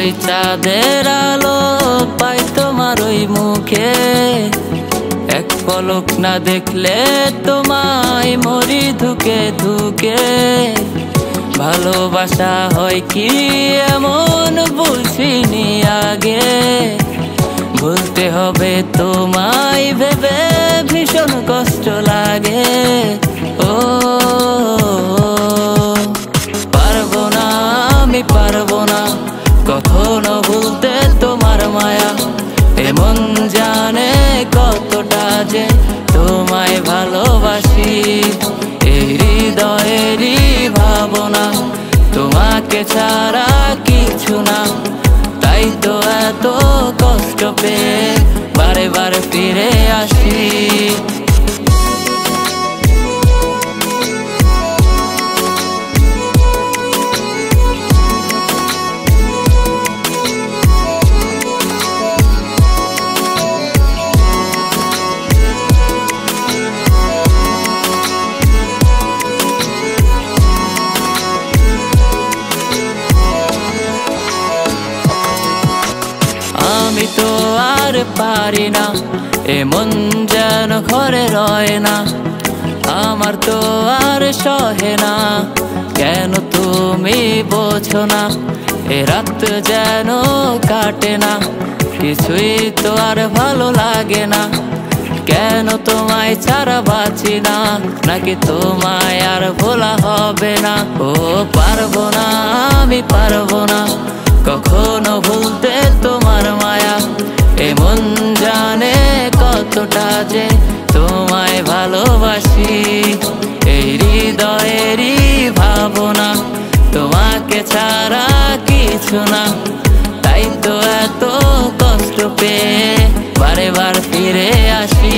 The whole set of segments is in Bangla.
ওই চাঁদের আলো পাই তোমার ওই মুখে, এক পলক না দেখলে তোমায় মরি ধুকে ধুকে। ভালোবাসা হয় কি এমন বুঝিনি আগে, ভুলতে হবে তোমায় ভেবে ভীষণ কষ্ট লাগে। ও পারবো না, আমি পারবো না কখনো ভুলতে তোমার মায়া। এমন জানে কতটা যে তোমায় ভালোবাসি, এই হৃদয়েরই ভাবনা তোমাকে ছাড়া কিছু না। তাই তো এত কষ্ট পেয়ে বারে বারে ফিরে আসি। আমি তো আর পারি না, এমন যেন ঘরে রয় না। আমার তো আর সহে না, কেন তুমি বোঝো না। এ রাত যেন কাটে না, কিছুই তো আর ভালো লাগে না। কেন তোমায় ছাড়া বাঁচি না, নাকি তোমায় আর ভোলা হবে না। ও পারবো না, আমি পারবো না কখনো ভুলতে তোমার মায়া। এমন জানে কতটা যে তোমায় ভালোবাসি, এই হৃদয়েরই ভাবনা তোমাকে ছাড়া কিছু না। তাই তো এত কষ্ট পেয়ে বারে বার ফিরে আসি।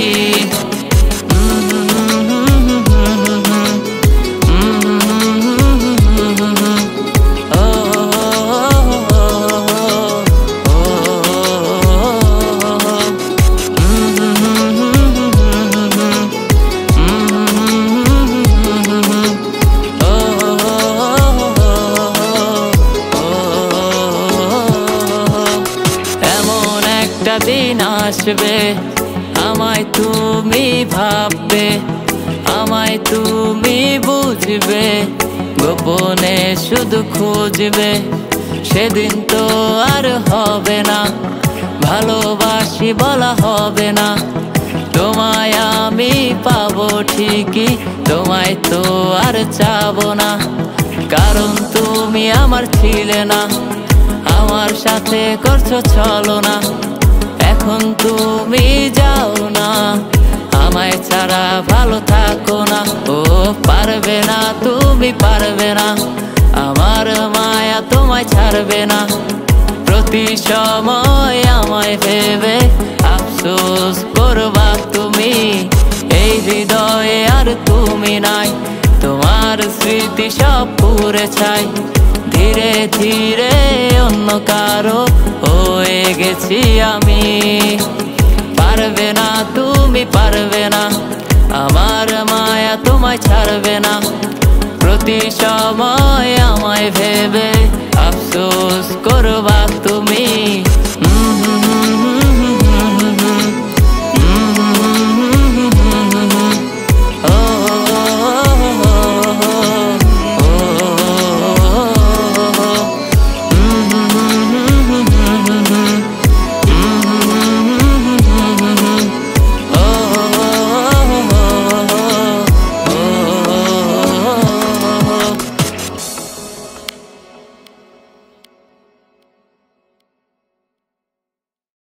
দিন আসবে আমায় তুমি ভাববে, আমায় তুমি বুঝবে, গোপনে শুধু খুঁজবে। সেদিন তো আর হবে না, ভালোবাসি বলা হবে না। তোমায় আমি পাবো ঠিকই, তোমায় তো আর চাবো না। কারণ তুমি আমার ছিলে না, আমার সাথে করছো চলো না। এখন তুমি যাও না, আমায় ছাড়া ভালো থাকো না। ও পারবে না, তুমি পারবে না, আমার মায়া তোমায় ছাড়বে না। প্রতি সময় আমায় ভেবে আফসোস করবা তুমি, এই হৃদয়ে আর তুমি নাই। তোমার স্মৃতি সব পুড়ে ছাই, ধীরে ধীরে অন্য কারো হয়ে গেছি আমি। পারবে না, তুমি পারবে না, আমার মায়া তোমায় ছাড়বে না। প্রতি সময় আমায় ভেবে আফসোস